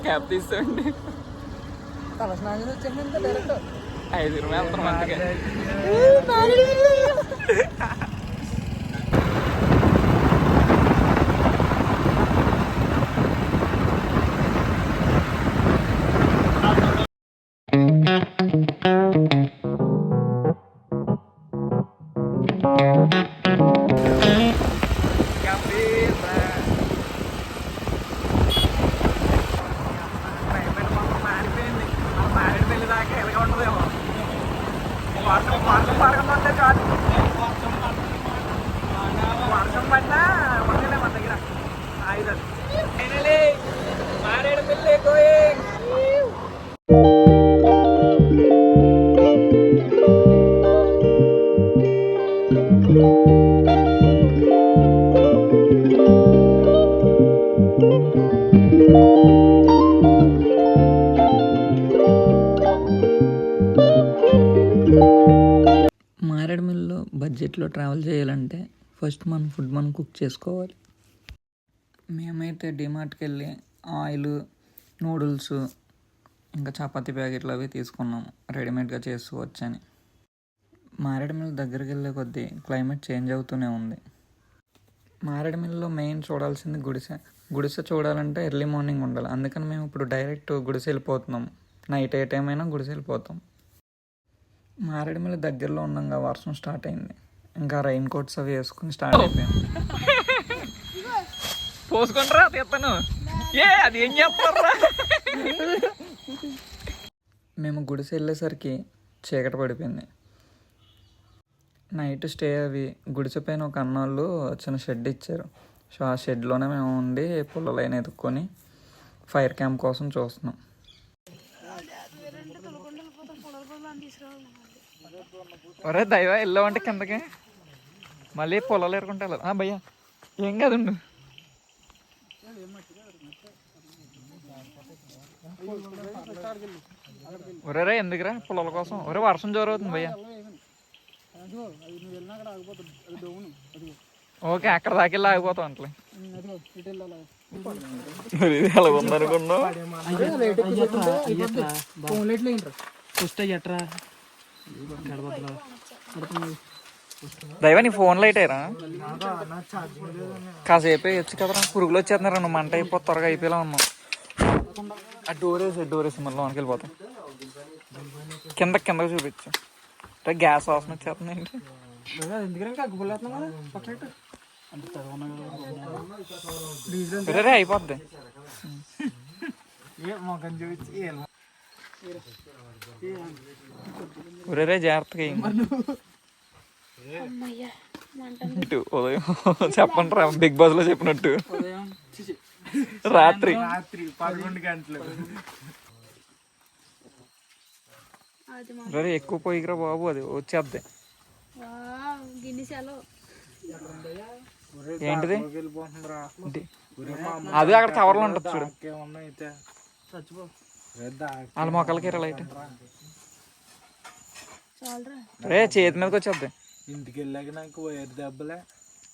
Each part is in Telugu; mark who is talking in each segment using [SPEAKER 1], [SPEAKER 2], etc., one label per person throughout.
[SPEAKER 1] క్యాబ్ తీసుకోండి.
[SPEAKER 2] తల స్నానం వచ్చేసింది డైరెక్ట్
[SPEAKER 1] 5 వెళ్తాం అందుకే. వర్షం పడినా ఉండలే మన దగ్గర ఆయుధాలు. మారేడుమిల్లి గోయింగ్. మారేడుమిల్లిలో బడ్జెట్లో ట్రావెల్ చేయాలంటే ఫస్ట్ మనం ఫుడ్ మనం కుక్ చేసుకోవాలి. మేమైతే డిమార్ట్కి వెళ్ళి ఆయిల్, నూడిల్స్, ఇంకా చపాతీ ప్యాకెట్లు అవి తీసుకున్నాము రెడీమేడ్గా చేసుకోవచ్చని. మారేడుమిల్లి దగ్గరికి వెళ్ళే కొద్దీ క్లైమేట్ చేంజ్ అవుతూనే ఉంది. మారేడుమిల్లిలో మెయిన్ చూడాల్సింది గుడిసె. గుడిసె చూడాలంటే ఎర్లీ మార్నింగ్ ఉండాలి. అందుకని మేము ఇప్పుడు డైరెక్ట్ గుడిసె వెళ్ళిపోతున్నాం. నైట్ ఏ టైం అయినా గుడిసె వెళ్ళిపోతాం. మారేడుమిల్లి దగ్గరలో ఉన్నాగా వర్షం స్టార్ట్ అయింది. ఇంకా రైన్ కోట్స్ అవి వేసుకుని స్టార్ట్ అయిపోయాం. పోసుకుంటారా తీస్తాను. అది ఏం చేస్తారా? మేము గుడిసె వెళ్ళేసరికి చీకటి పడిపోయింది. నైట్ స్టే అవి గుడిసె పైన ఒక అన్నోళ్ళు చిన్న షెడ్ ఇచ్చారు. సో ఆ షెడ్లోనే మేము ఉండి పుల్లలైన ఎత్తుక్కొని ఫైర్ క్యాంప్ కోసం చూస్తున్నాం. ఒరే దైవ వెళ్ళావంటే కిందకి మళ్ళీ పొలాలు ఎరుకుంటా వెళ్ళాలి. భయ్యా ఏం కాదండు. ఒరేరా ఎందుకురా పొలాల కోసం? ఒరే వర్షం జోరవుతుంది భయ్యా. ఓకే అక్కడ దాకా వెళ్ళి ఆగిపోతాం అంటలే. ఎలా ఉందనుకున్నావు? దైవా నీ ఫోన్ లైట్ అయ్యారా? కాసేపు వేయచ్చు కదరా. పురుగులు వచ్చేస్తున్నారా? నువ్వు మంట అయిపో త్వరగా అయిపోయేలా ఉన్నావు. ఆ డోరేసి మళ్ళీ లోనికి వెళ్ళిపోతాం. కిందకి చూపించు. గ్యాస్ వాసన వచ్చేస్తుంది ఏంటి? అయిపోద్ది. ఒరే జాగ్రత్తగా ఉదయం చెప్పండి రా, బిగ్ బాస్ లో చెప్పినట్టు రాత్రి 11 గంటలు. రే ఎక్కువ పోయిరా బాబు, అది వచ్చేద్ది. ఏంటిది? అది అక్కడ కవర్లో ఉంటుంది చూడు. వాళ్ళ మొక్కలకి లైట్ రే చేతి మీదకి వచ్చేద్ది. ఇంటికి వెళ్ళాక నాకు వైర్ దెబ్బలే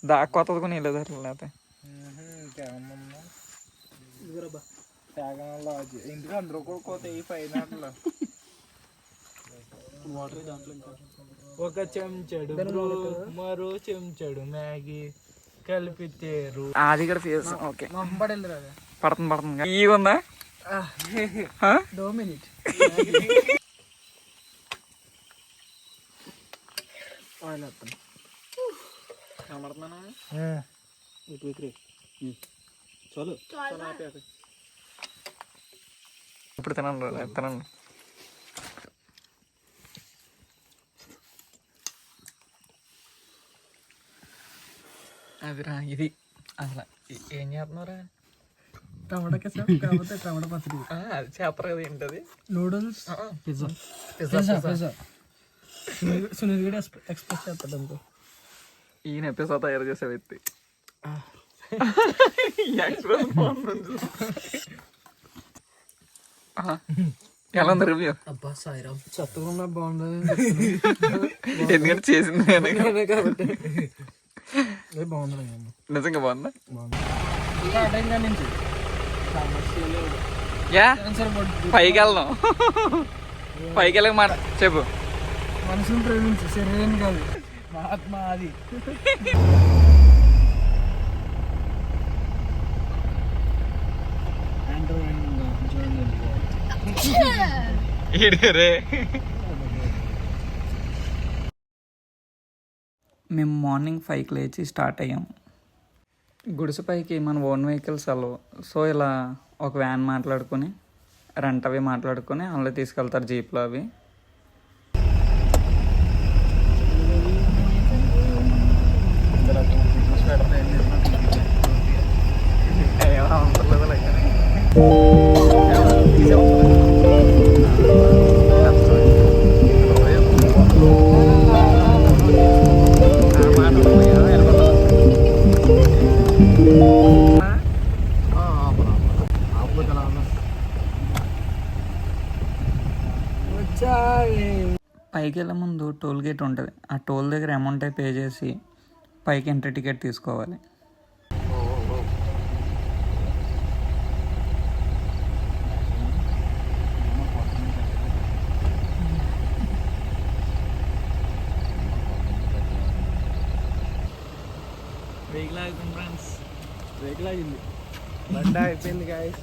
[SPEAKER 1] దాక్కొత్తది కొని వెళ్ళేది లేకపోతే ఇంటికి అందరూ కూడా కోత పైన ఒక చెంచాడు మరో చెంచాడు మ్యాగీ కలిపితేరు. అది కూడా ఫేస్ ఓకే పడుతుంది. ఈ ఉందా? ఇప్పుడు తినండి. అదిరా ఇది అసలు ఏం చేస్తున్నారా? టమాటా కేసాం కాకపోతే టమాటా పచ్చడి అది చేస్తారు కదా. ఏంటది? Noodles, pizza. సునీల్ కూడా ఎక్స్ప్రెస్ చేస్తాడు అనుకో. ఈయన ఎపిసోడ్ తయారు చేసే వ్యక్తి. ఎలా ఉంది రివ్యూ? అబ్బా సాయిరామ్ చెత్తగా బాగుండదు. ఎందుకంటే చేసింది కాబట్టి బాగుంది. నిజంగా బాగుందా? యా పైకి వెళ్దాం. పైకి వెళ్ళక మాట చెప్పు.
[SPEAKER 2] మనసును ప్రేమించు, శరీరాన్ని కాదు. మహాత్మా అది.
[SPEAKER 1] మేము మార్నింగ్ 5కి లేచి స్టార్ట్ అయ్యాం. గుడిసెపైకి మన ఓన్ వెహికల్స్ అలవు. సో ఇలా ఒక వ్యాన్ మాట్లాడుకొని రెంట్ అవి మాట్లాడుకొని అందులో తీసుకెళ్తారు, జీప్లో అవి. పైకి వెళ్ళే ముందు టోల్ గేట్ ఉంటుంది. ఆ టోల్ దగ్గర అమౌంట్ పే చేసి పైకి ఎంట్రీ టికెట్ తీసుకోవాలి.
[SPEAKER 2] వెహికల్ ఆగుతుంది ఫ్రెండ్స్, వెహికల్ ఆగింది, బండ అయిపోయింది గాయస్.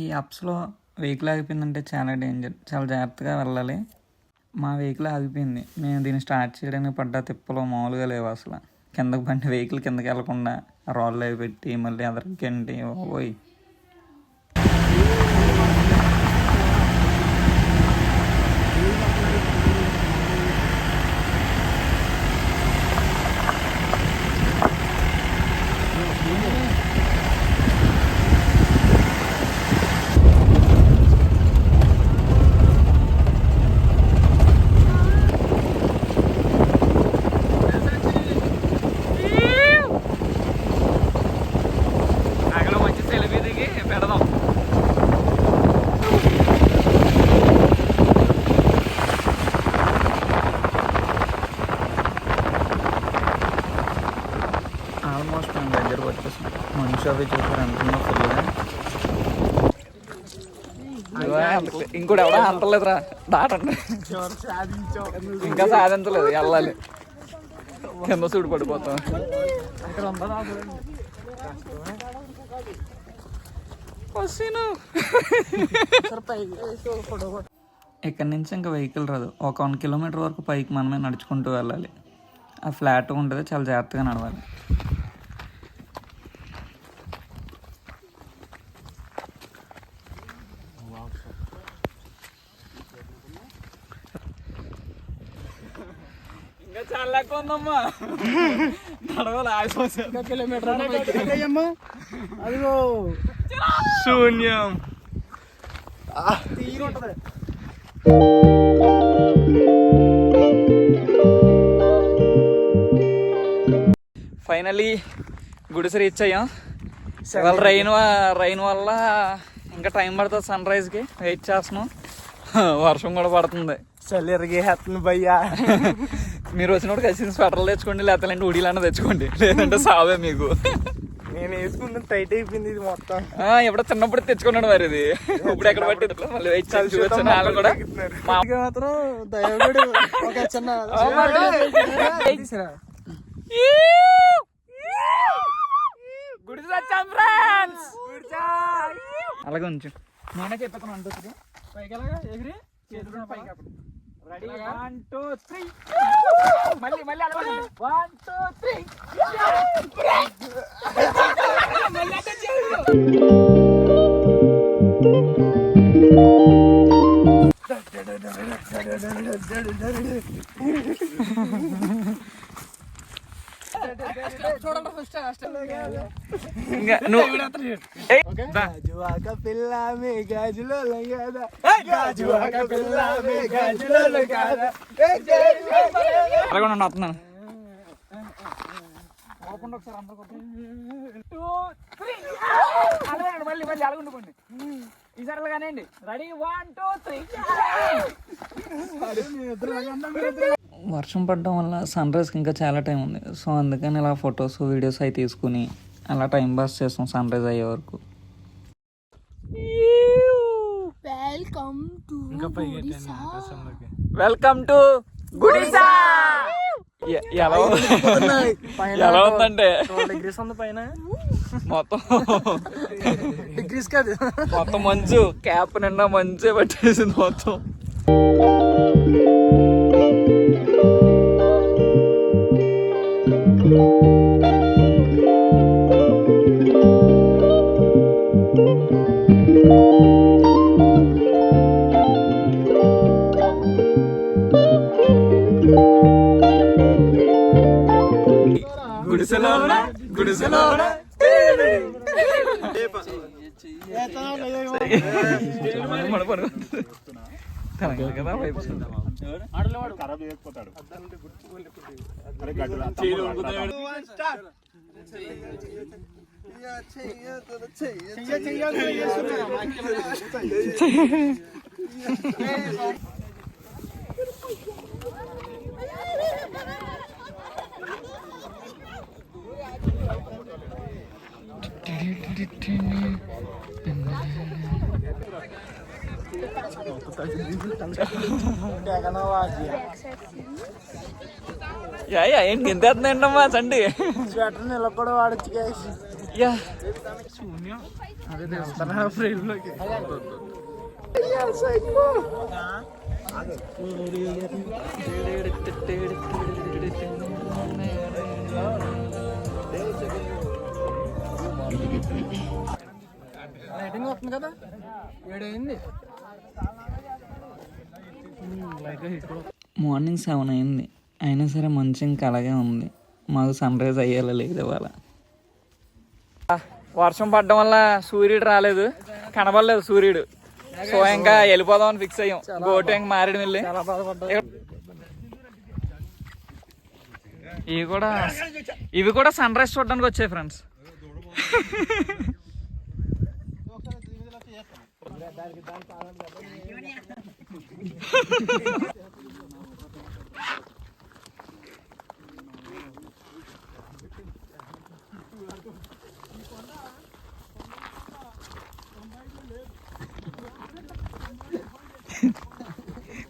[SPEAKER 1] ఈ అప్స్లో వెహికల్ ఆగిపోయిందంటే చాలా డేంజర్, చాలా జాగ్రత్తగా వెళ్ళాలి. మా వెహికల్ ఆగిపోయింది. మేము దీన్ని స్టార్ట్ చేయడానికి పడ్డ తిప్పలు మామూలుగా లేవు అసలు. కిందకు బండి వెహికల్ కిందకి వెళ్ళకుండా రాళ్ళు అవి పెట్టి మళ్ళీ ఎదరికండి పోయి. ఆల్మోస్ట్ మేము దగ్గరకు వచ్చేసాం. మంచి అవి చూసారు అంటున్నా ఫుల్గా. ఇంకోటి ఎవడా అంటలేదురా, దాటండి. ఇంకా సాధించలేదు, వెళ్ళాలి. కింద చూడు పడిపోతాం. ఇక్కడ నుంచి ఇంకా వెహికల్ రాదు. ఒక 1 కిలోమీటర్ వరకు పైకి మనమే నడుచుకుంటూ వెళ్ళాలి. ఆ ఫ్లాట్గా ఉంటుంది, చాలా జాగ్రత్తగా నడవాలి. ఇంకా చాలా ఎక్కువ ఉందమ్మా, నడవాలి. ఆగిపోతుంది.
[SPEAKER 2] కిలోమీటర్ అదిగో
[SPEAKER 1] శూన్యం.
[SPEAKER 2] తీరుంటది.
[SPEAKER 1] ఫైనలీ గుడిసె రీచ్ అయ్యాం. ఇవాళ రైన్ వల్ల ఇంకా టైం పడుతుంది సన్ రైజ్కి. వెయిట్ చేస్తున్నాం. వర్షం కూడా పడుతుంది.
[SPEAKER 2] చలి ఎరిగేస్తుంది భయ్యా.
[SPEAKER 1] మీరు వచ్చినప్పుడు కలిసి స్వెటర్లు తెచ్చుకోండి, లేకపోతే ఉడీలన్నా తెచ్చుకోండి, లేదంటే సావే మీకు.
[SPEAKER 2] నేను వేసుకుంటే టైట్ అయిపోయింది ఇది మొత్తం.
[SPEAKER 1] ఎప్పుడో చిన్నప్పుడు తెచ్చుకున్నాడు మరి ఇది. ఇప్పుడు ఎక్కడ పట్టి మళ్ళీ వెయిట్ చేసి చూపించాను. వాళ్ళు కూడా
[SPEAKER 2] మాత్రం దయవుడు ఒక చిన్న
[SPEAKER 1] గుడిసె వచ్చాం ఫ్రెండ్స్. అలాగే ఉంచు. నేనే చెప్పాను అంటుంది. పైకి ఎలాగా ఎగిరి చేతులు పైకి అప్పుడు రెడీ. 1 2 3 మళ్ళీ 1 2 3 మళ్ళీ ఇంకా నువ్వు
[SPEAKER 2] గాజువాక పిల్లమే గాజులో లంగాదా గాజువాక పిల్లమే గాజులో లంగాదా
[SPEAKER 1] అరగొండ వస్తున్నాను. మళ్ళీ మళ్ళీ అడగుండుకోండి ఈసారి కానివ్వండి. రెడీ 1 2 3. వర్షం పడడం వల్ల సన్ రైజ్కి ఇంకా చాలా టైం ఉంది. సో అందుకని ఇలా ఫొటోస్ వీడియోస్ అవి తీసుకుని అలా టైం పాస్ చేస్తాం సన్ రైజ్ అయ్యే వరకు. Welcome to Gudisa. ఎలా ఉందంటే
[SPEAKER 2] డిగ్రీస్ ఉంది పైన
[SPEAKER 1] మొత్తం
[SPEAKER 2] డిగ్రీస్ కాదు
[SPEAKER 1] మొత్తం మంచు, క్యాప్ నిండా మంచే పట్టేసింది మొత్తం. గుడిసెలోన ఏంటి ఎంత ఎత్తుందంటమ్మా చండి
[SPEAKER 2] స్వెటర్ నెల కూడా వాడచ్చు
[SPEAKER 1] శూన్యం.
[SPEAKER 2] లైటింగ్ వస్తుంది కదా 7 అయింది.
[SPEAKER 1] మార్నింగ్ 7 అయింది. అయినా సరే మంచి ఇంకా అలాగే ఉంది. మాకు సన్ రైజ్ అయ్యేలా లేదు ఇవాళ. వర్షం పడడం వల్ల సూర్యుడు రాలేదు, కనబడలేదు సూర్యుడు. సో ఇంకా వెళ్ళిపోదామని ఫిక్స్ అయ్యాం. గోటు ఇంక మారేడు వెళ్ళి ఇవి కూడా సన్ రైజ్ చూడడానికి వచ్చాయి ఫ్రెండ్స్.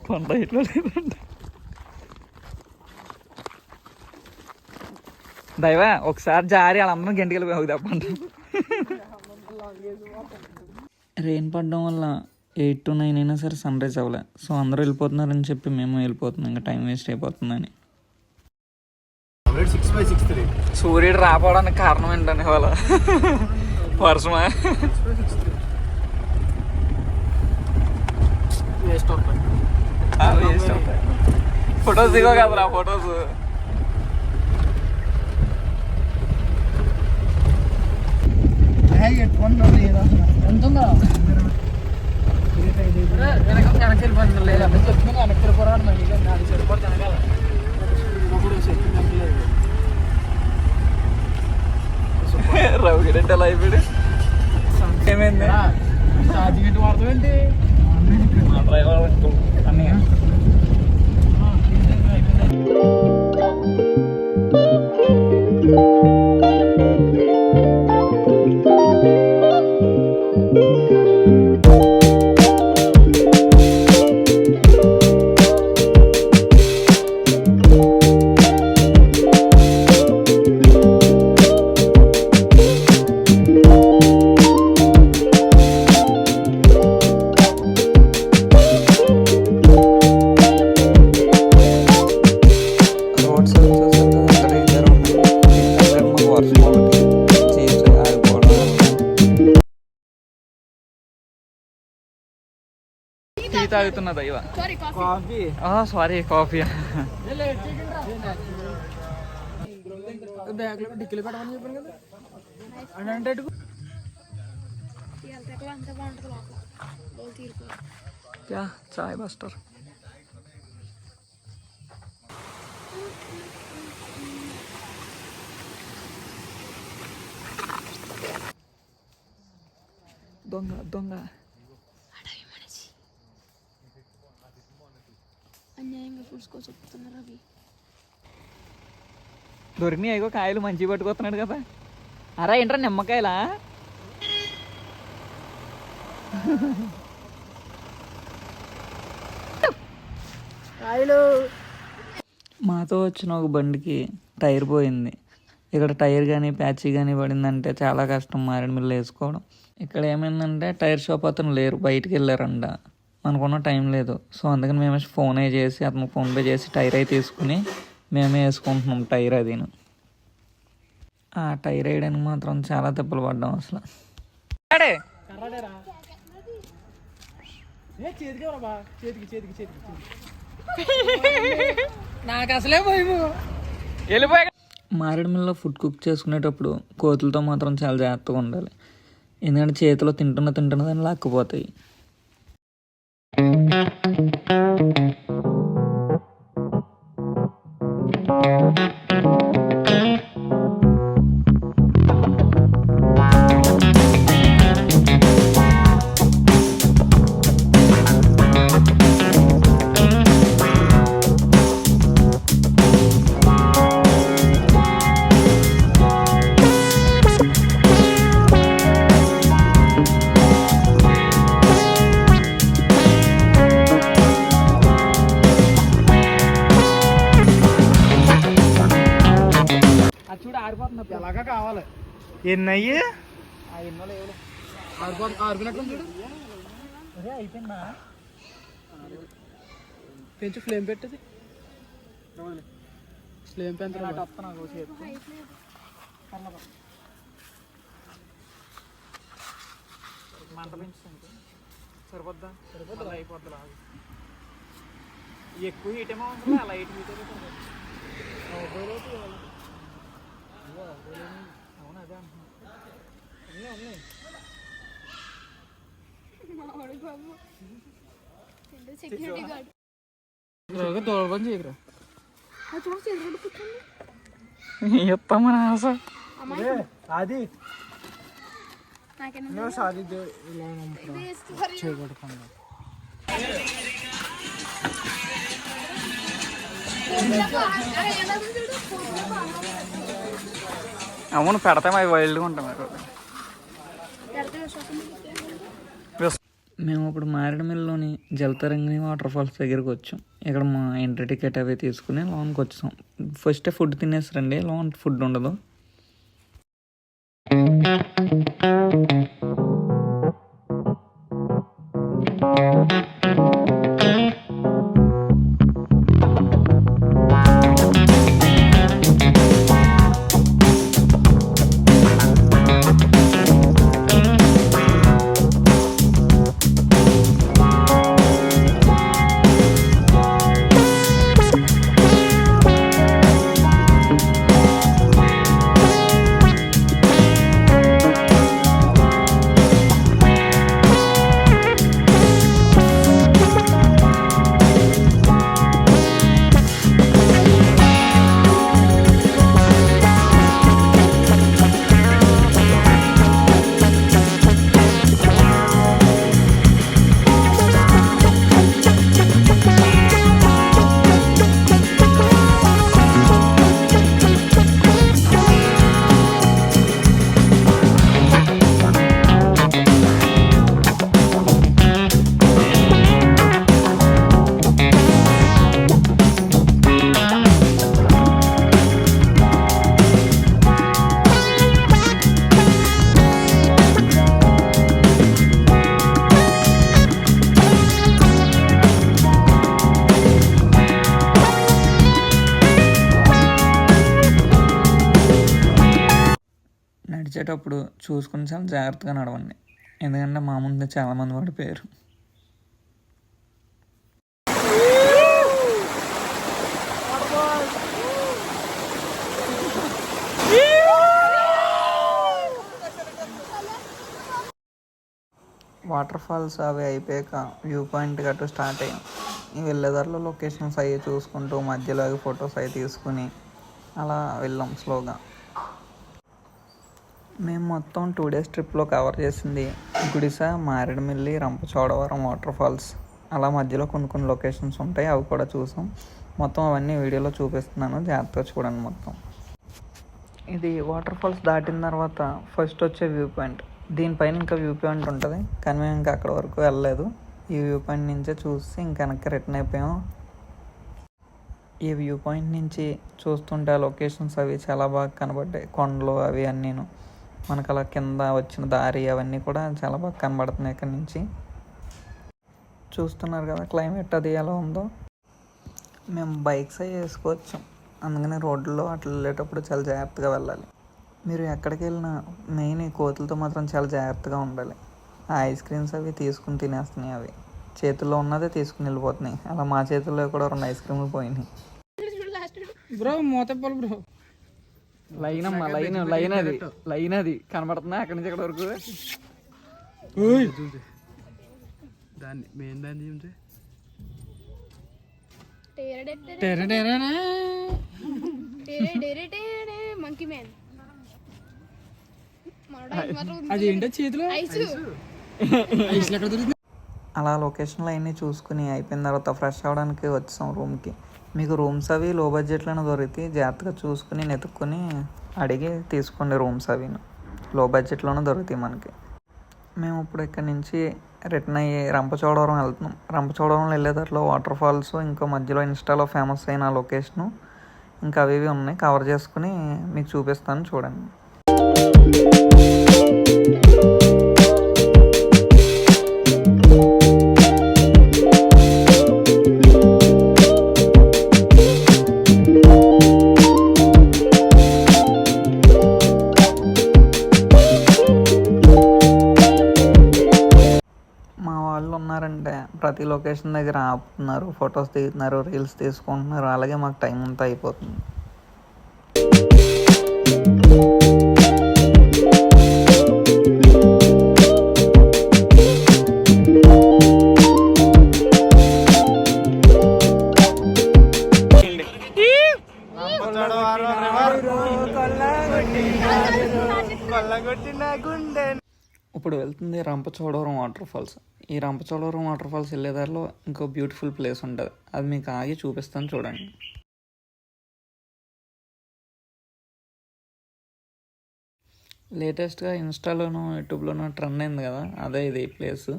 [SPEAKER 1] కొండ ఇట్లా లేదండి దైవా. ఒకసారి జారి వాళ్ళందరం గంటకి వెళ్ళి తప్పండి. రెయిన్ పడడం వల్ల 8 to 9 అయినా సరే సన్ రైజ్ అవ్వలే. సో అందరూ వెళ్ళిపోతున్నారని చెప్పి మేము వెళ్ళిపోతున్నాం, ఇంకా టైం వేస్ట్ అయిపోతుందని. సూర్యుడు రాపోవడానికి కారణం ఏంటని ఇవాళ వర్షమా? ఫొటోస్ దిగో కదరా ఫొటోస్.
[SPEAKER 2] ఎంతుందా వెనక్కి వెళ్ళిపోతుంది లేదంటే చెప్తున్నా వెనక్కి వెళ్ళిపోరాడు మళ్ళీ అది సరిపోతే వెనకాల
[SPEAKER 1] రవిగడంటే అలా అయిపోయాడు. ఏమైంది?
[SPEAKER 2] ఛార్జింగ్ ఎట్టు వాడతాం ఏంటి?
[SPEAKER 1] డ్రైవర్ అన్నీ తాగుతున్నదా ఇవ
[SPEAKER 2] కాఫీ.
[SPEAKER 1] Sorry coffee.
[SPEAKER 2] బ్యాగ్లో డిక్కీలో పెట్టమని చెప్పాను కదా అంటే
[SPEAKER 1] क्या चाय बस्टर దొంగ దొంగ
[SPEAKER 3] అన్యాయంగా ఫుడ్స్కో చెప్తున్నారు అవి
[SPEAKER 1] దొరికినాయి అయ్యో కాయలు మంచిగా పట్టుకొస్తున్నాడు కదా అరా ఏంట్రా నిమ్మకాయలా
[SPEAKER 2] కాయలు
[SPEAKER 1] మాతో వచ్చిన ఒక బండికి టైర్ పోయింది. ఇక్కడ టైర్ కానీ ప్యాచీ కానీ పడిందంటే చాలా కష్టం మారేడుమిల్లి వేసుకోవడం. ఇక్కడ ఏమైందంటే టైర్ షాప్ అతను లేరు, బయటికి వెళ్ళారంట. మనకున్న టైం లేదు. సో అందుకని మేము ఫోనే చేసి అతను ఫోన్పే చేసి టైర్ అయితే తీసుకుని మేమే వేసుకుంటున్నాం టైర్. అదిను ఆ టైర్ వేయడానికి మాత్రం చాలా దెబ్బలు పడ్డాం అసలు.
[SPEAKER 2] చేతికి బా చేతికి చేతికి చేతికి
[SPEAKER 1] నాకు అసలే భయము. వెళ్ళిపోయా. మారేడుమిల్లిలో ఫుడ్ కుక్ చేసుకునేటప్పుడు కోతులతో మాత్రం చాలా జాగ్రత్తగా ఉండాలి. ఎందుకంటే చేతిలో తింటున్న దాన్ని లాక్కుపోతాయి.
[SPEAKER 2] ఎలాగా కావాలి ఎన్నయ్యి ఆరుకున్నట్లు చూడు.
[SPEAKER 1] అయిపోయిందా?
[SPEAKER 2] పెంచు ఫ్లేమ్ పెట్టది. ఫ్లేమ్ పెంచ
[SPEAKER 1] మంట పెంచుతుంది. సరిపోద్దా?
[SPEAKER 2] సరిపోద్దా?
[SPEAKER 1] అయిపోద్ది. లాగు ఎక్కువ హీట్ ఏమో ఉంటుంది. అలా హీట్ హీట్ అవును అదే అంటున్నా.
[SPEAKER 3] సెక్యూరిటీ గార్డ్
[SPEAKER 2] దూరం చేయకురా.
[SPEAKER 1] ఎత్తామని ఆశ.
[SPEAKER 2] అది
[SPEAKER 3] నాకేనా
[SPEAKER 2] సాది చేయకూడదు.
[SPEAKER 1] అవును పెడతాం, అవి వైల్డ్గా ఉంటాం. మేము ఇప్పుడు మారేడుమిల్లిలోని జలతరంగిణి వాటర్ ఫాల్స్ దగ్గరికి వచ్చాం. ఇక్కడ మా ఎంట్రీ టికెట్ అవి తీసుకుని లోన్కి వచ్చాం. ఫస్ట్ ఫుడ్ తినేసారండి, లోన్ ఫుడ్ ఉండదు. నడిచేటప్పుడు చూసుకుని చాలా జాగ్రత్తగా నడవండి, ఎందుకంటే మా ముందు చాలామంది పడిపోయారు. వాటర్ ఫాల్స్ అవి అయిపోయాక వ్యూ పాయింట్ గట్టు స్టార్ట్ అయ్యాం. ఈ వెళ్ళేదారిలో లొకేషన్స్ అవి చూసుకుంటూ మధ్యలో అవి ఫొటోస్ అవి తీసుకుని అలా వెళ్ళాం స్లోగా. మేము మొత్తం 2 days ట్రిప్లో కవర్ చేసింది గుడిస, మారేడుమిల్లి, రంపచోడవరం వాటర్ ఫాల్స్. అలా మధ్యలో కొన్ని లొకేషన్స్ ఉంటాయి, అవి కూడా చూసాం. మొత్తం అవన్నీ వీడియోలో చూపిస్తున్నాను, జాగ్రత్తగా చూడండి మొత్తం. ఇది వాటర్ ఫాల్స్ దాటిన తర్వాత ఫస్ట్ వచ్చే వ్యూ పాయింట్. దీనిపైన ఇంకా వ్యూ పాయింట్ ఉంటుంది, కానీ మేము ఇంకా అక్కడ వరకు వెళ్ళలేదు. ఈ వ్యూ పాయింట్ నుంచే చూసి ఇంకా వెనక్కి రిటర్న్ అయిపోయాం. ఈ వ్యూ పాయింట్ నుంచి చూస్తుంటే ఆ లొకేషన్స్ అవి చాలా బాగా కనబడ్డాయి. కొండలు అవి అన్నీను మనకు అలా కింద వచ్చిన దారి అవన్నీ కూడా చాలా బాగా కనబడుతున్నాయి. ఇక్కడ నుంచి చూస్తున్నారు కదా క్లైమేట్ అది ఎలా ఉందో. మేము బైక్స్ అవి వేసుకోవచ్చాం, అందుకని రోడ్లలో అట్లా వెళ్ళేటప్పుడు చాలా జాగ్రత్తగా వెళ్ళాలి. మీరు ఎక్కడికి వెళ్ళినా మెయిన్ ఈ కోతులతో మాత్రం చాలా జాగ్రత్తగా ఉండాలి. ఆ ఐస్ క్రీమ్స్ అవి తీసుకుని తినేస్తున్నాయి, అవి చేతుల్లో ఉన్నదే తీసుకుని వెళ్ళిపోతున్నాయి. అలా మా చేతుల్లో కూడా 2 ఐస్ క్రీములు పోయినాయి.
[SPEAKER 2] బ్రో మోతప్పలు బ్రో
[SPEAKER 1] లైన్ అమ్మా, లైన్ అది కనబడుతున్నా అక్కడి నుంచి ఇక్కడ వరకు.
[SPEAKER 2] దాన్ని మెయిన్ దాన్ని చూస్తే
[SPEAKER 3] మంకీ మ్యాన్
[SPEAKER 2] అది ఏంటో చేతిలో
[SPEAKER 1] అలా లొకేషన్లో అవన్నీ చూసుకుని అయిపోయిన తర్వాత ఫ్రెష్ అవ్వడానికి వచ్చాం రూమ్కి. మీకు రూమ్స్ అవి లో బడ్జెట్లోనే దొరుకుతాయి, జాగ్రత్తగా చూసుకుని వెతుక్కుని అడిగి తీసుకోండి. రూమ్స్ అవి లో బడ్జెట్లోనే దొరుకుతాయి మనకి. మేము ఇప్పుడు ఇక్కడ నుంచి రిటర్న్ అయ్యి రంపచోడవరం వెళ్తున్నాం. రంపచోడవరం వెళ్ళేదారిలో వాటర్ ఫాల్స్, ఇంకా మధ్యలో ఇన్స్టాలో ఫేమస్ అయిన లొకేషను ఇంకా అవి ఉన్నాయి, కవర్ చేసుకుని మీకు చూపిస్తాను చూడండి. ప్రతి లొకేషన్ దగ్గర ఆపుతున్నారు, ఫొటోస్ దిగుతున్నారు, రీల్స్ తీసుకుంటున్నారు. అలాగే మాకు టైం అంతా అయిపోతుంది. ఇప్పుడు వెళ్తుంది రంపచోడవరం వాటర్ ఫాల్స్. ఈ రంపచోడవరం వాటర్ ఫాల్స్ వెళ్ళేదారిలో ఇంకో బ్యూటిఫుల్ ప్లేస్ ఉంటుంది, అది మీకు ఆగి చూపిస్తాను చూడండి. లేటెస్ట్గా ఇన్స్టాలోనూ యూట్యూబ్లోనూ ట్రెండ్ అయింది కదా, అదే ఇది ప్లేస్.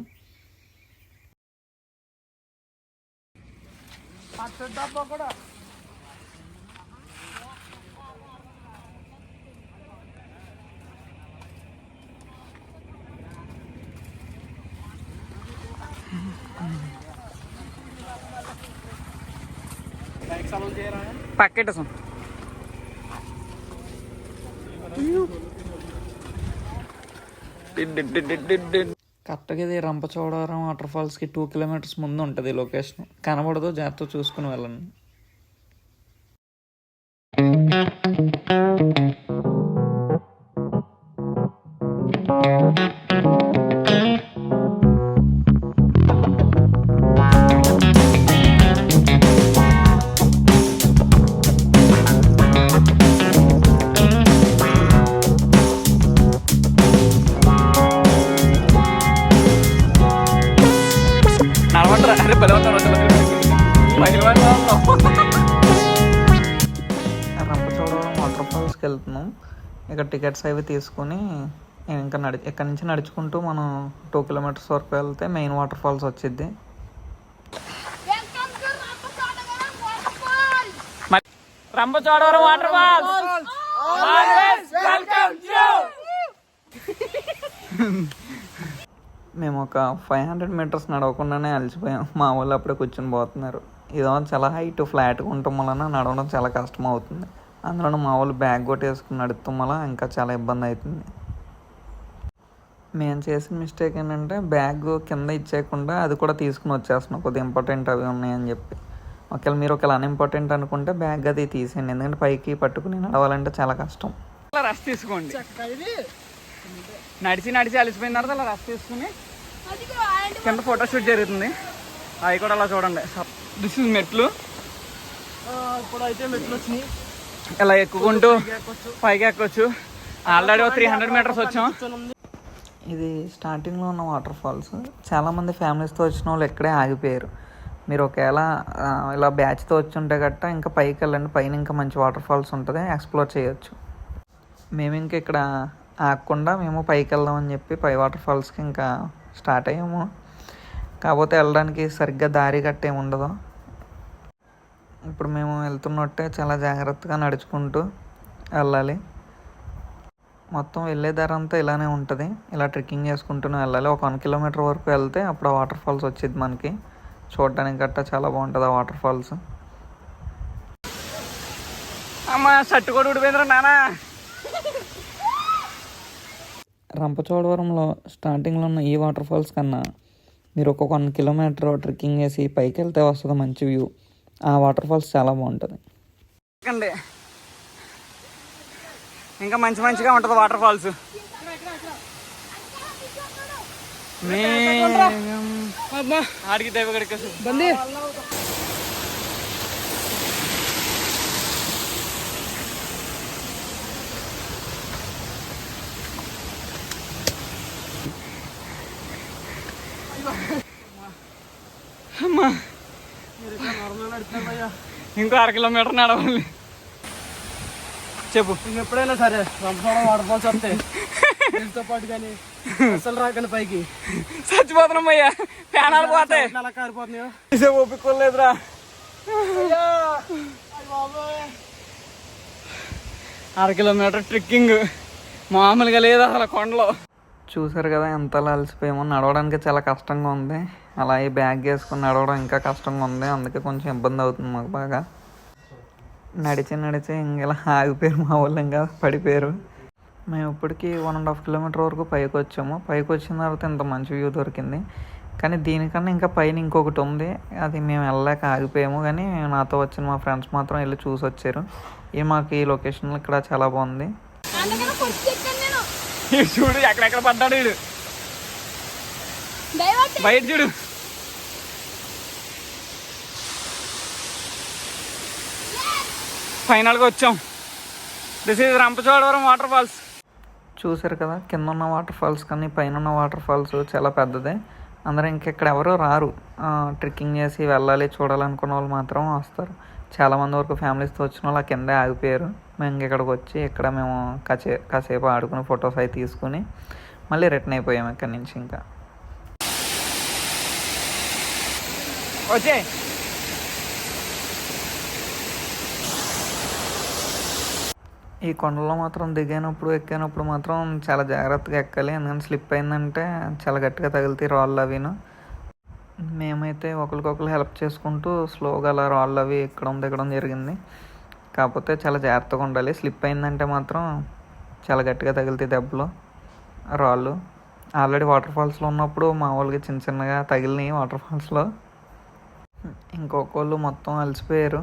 [SPEAKER 1] పక్కెట్టేసాం. కరెక్ట్గా ఇది రంపచోడవరం వాటర్ ఫాల్స్కి 2 kilometers ముందు ఉంటుంది లొకేషన్. కనబడదు, జాగ్రత్త చూసుకుని వెళ్ళండి. రంపచోడవరం వాటర్ ఫాల్స్కి వెళ్తున్నాం. ఇక్కడ టికెట్స్ అవి తీసుకుని ఇంకా ఇక్కడ నుంచి నడుచుకుంటూ మనం 2 kilometers వరకు వెళ్తే మెయిన్ వాటర్ ఫాల్స్ వచ్చింది. రంపచోడవరం వాటర్ ఫాల్స్ మేము ఒక 500 meters నడవకుండానే అలసిపోయాం. మా వాళ్ళు అప్పుడే కూర్చొని పోతున్నారు. ఇదో చాలా హైట్ ఫ్లాట్గా ఉండటం వలన నడవడం చాలా కష్టం అవుతుంది. అందులో మా వాళ్ళు బ్యాగ్ కొట్టేసుకుని నడుపుతాం వల్ల ఇంకా చాలా ఇబ్బంది అవుతుంది. మేము చేసిన మిస్టేక్ ఏంటంటే బ్యాగ్ కింద ఇచ్చేయకుండా అది కూడా తీసుకుని వచ్చేస్తున్నాం, కొద్దిగా ఇంపార్టెంట్ అవి ఉన్నాయని చెప్పి. మీరు ఒకవేళ అన్ఇంపార్టెంట్ అనుకుంటే బ్యాగ్ అది తీసేయండి, ఎందుకంటే పైకి పట్టుకుని నడవాలంటే చాలా కష్టం.
[SPEAKER 2] రెస్ట్ తీసుకోండి, నడిచి అలసిపోయిన తర్వాత అలా రెస్ట్ తీసుకుని
[SPEAKER 1] కింద ఫోటోషూట్ జరుగుతుంది, అవి కూడా అలా చూడండి. దిస్ ఇస్ మెట్లు.
[SPEAKER 2] ఇప్పుడు అయితే మెట్లు వచ్చినాయి,
[SPEAKER 1] ఇలా ఎక్కుకుంటూ పైకి ఎక్కొచ్చు. ఆల్రెడీ 300 మీటర్స్ వచ్చాం. ఇది స్టార్టింగ్లో ఉన్న వాటర్ ఫాల్స్. చాలామంది ఫ్యామిలీస్తో వచ్చిన వాళ్ళు ఇక్కడే ఆగిపోయారు. మీరు ఒకవేళ ఇలా బ్యాచ్తో వచ్చి ఉంటే గట్ట ఇంకా పైకి వెళ్ళండి, పైన ఇంకా మంచి వాటర్ ఫాల్స్ ఉంటుంది, ఎక్స్ప్లోర్ చేయొచ్చు. మేము ఇంకా ఇక్కడ ఆగకుండా మేము పైకి వెళ్దామని చెప్పి పై వాటర్ ఫాల్స్కి ఇంకా స్టార్ట్ అయ్యాము. కాకపోతే వెళ్ళడానికి సరిగ్గా దారి గట్ట ఏమి ఉండదు. ఇప్పుడు మేము వెళ్తున్నట్టే చాలా జాగ్రత్తగా నడుచుకుంటూ వెళ్ళాలి. మొత్తం వెళ్ళే దారి అంతా ఇలానే ఉంటుంది, ఇలా ట్రెక్కింగ్ చేసుకుంటూనే వెళ్ళాలి. ఒక 1 కిలోమీటర్ వరకు వెళ్తే అప్పుడు ఆ వాటర్ ఫాల్స్ వచ్చింది మనకి. చూడడానికి గట్ట చాలా బాగుంటుంది ఆ వాటర్ ఫాల్స్. అమ్మా షర్టు కూడా ఊడిపోయిందిరా నాన్న. రంపచోడవరంలో స్టార్టింగ్లో ఉన్న ఈ వాటర్ ఫాల్స్ కన్నా మీరు ఒక 1 కిలోమీటర్ ట్రెక్కింగ్ చేసి పైకి వెళ్తే వస్తుంది మంచి వ్యూ. ఆ వాటర్ ఫాల్స్ చాలా బాగుంటుంది. ఇంకా మంచిగా ఉంటుంది వాటర్ ఫాల్స్. ఆడికి దైవగడికి బండి అమ్మా. ఇంకో 1/2 కిలోమీటర్ నడవాలి. చెప్పు.
[SPEAKER 2] ఎప్పుడైనా సరే రంపచోడవరం వాటర్ ఫాల్స్ వస్తే నీతో పాటు కానీ అసలు రాకండి పైకి.
[SPEAKER 1] చచ్చిపోతున్నాం అయ్యా, ఫ్యానాలు పోతాయి.
[SPEAKER 2] అలా కారిపోతున్నాయో
[SPEAKER 1] ఒప్పుకోలేదురా. 1/2 కిలోమీటర్ ట్రెక్కింగ్ మామూలుగా లేదు అసలు కొండలో. చూసారు కదా ఎంత అలసిపోయామో. నడవడానికి చాలా కష్టంగా ఉంది, అలా ఈ బ్యాగ్ వేసుకుని నడవడం ఇంకా కష్టంగా ఉంది. అందుకే కొంచెం ఇబ్బంది అవుతుంది మాకు బాగా. నడిచి ఇంకెలా ఆగిపోయారు మా వాళ్ళు, ఇంకా పడిపోయారు. మేము ఇప్పటికీ 1.5 కిలోమీటర్ వరకు పైకి వచ్చాము. పైకి వచ్చిన తర్వాత ఇంత మంచి వ్యూ దొరికింది. కానీ దీనికన్నా ఇంకా పైన ఇంకొకటి ఉంది, అది మేము వెళ్ళలేక ఆగిపోయాము. కానీ నాతో వచ్చిన మా ఫ్రెండ్స్ మాత్రం వెళ్ళి చూసి వచ్చారు. మాకు ఈ లొకేషన్ ఇక్కడ చాలా బాగుంది. చూడు ఎక్కడెక్కడ పడ్డాడు వీడు, బయట చూడు. ఫైనల్గా వచ్చాం. This is Rampachodavaram water falls. చూసారు కదా, కింద ఉన్న వాటర్ ఫాల్స్ కానీ పైన ఉన్న వాటర్ ఫాల్స్ చాలా పెద్దదే. అందరూ ఇంకెక్కడ ఎవరో రారు. ట్రెక్కింగ్ చేసి వెళ్ళాలి చూడాలనుకున్న వాళ్ళు మాత్రం వస్తారు. చాలామంది వరకు ఫ్యామిలీస్తో వచ్చిన వాళ్ళు ఆ కిందే ఆగిపోయారు. మేము ఇంకెక్కడికి వచ్చి ఇక్కడ మేము కాసేపు ఆడుకుని ఫొటోస్ అవి తీసుకుని మళ్ళీ రిటర్న్ అయిపోయాము ఇక్కడి నుంచి. ఇంకా వచ్చే ఈ కొండలో మాత్రం ఎక్కినప్పుడు మాత్రం చాలా జాగ్రత్తగా ఎక్కాలి. ఎందుకంటే స్లిప్ అయిందంటే చాలా గట్టిగా తగిలితే రాళ్ళు అవిను. మేమైతే ఒకరికొకరు హెల్ప్ చేసుకుంటూ స్లోగా అలా రాళ్ళు అవి ఎక్కడం జరిగింది. కాకపోతే చాలా జాగ్రత్తగా ఉండాలి. స్లిప్ అయిందంటే మాత్రం చాలా గట్టిగా తగిలితే దెబ్బలు రాళ్ళు. ఆల్రెడీ వాటర్ ఫాల్స్లో ఉన్నప్పుడు మా వాళ్ళకి చిన్నగా తగిలినాయి వాటర్ ఫాల్స్లో. ఇంకొకళ్ళు మొత్తం అలసిపోయారు.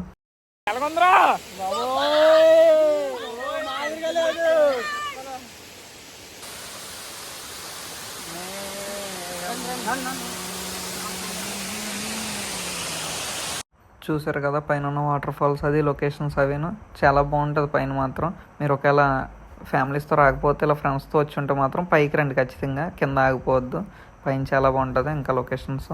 [SPEAKER 1] చూసారు కదా పైన ఉన్న వాటర్ ఫాల్స్, అది లొకేషన్స్ అవిను చాలా బాగుంటుంది. పైన మాత్రం మీరు ఒకవేళ ఫ్యామిలీస్తో రాకపోతే ఇలా ఫ్రెండ్స్తో వచ్చి ఉంటే మాత్రం పైకి రండి ఖచ్చితంగా, కింద ఆగిపోవద్దు. పైన చాలా బాగుంటుంది ఇంకా లొకేషన్స్.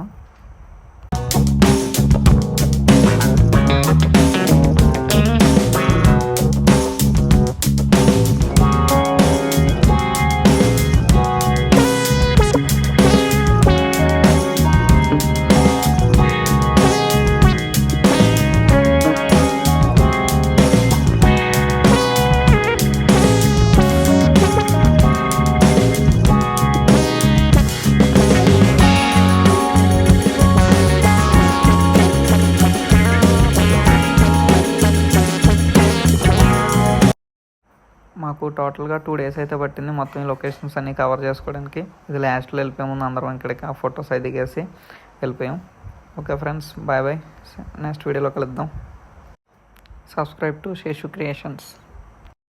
[SPEAKER 1] మాకు టోటల్గా 2 days అయితే పట్టింది మొత్తం ఈ లొకేషన్స్ అన్నీ కవర్ చేసుకోవడానికి. ఇది లాస్ట్లో వెళ్ళిపోయాము అందరం ఇక్కడికి, ఆ ఫొటోస్ అయితే దిగేసి వెళ్ళిపోయాం. Okay friends, bye. నెక్స్ట్ వీడియోలో కలుద్దాం. Subscribe to Seshu creations.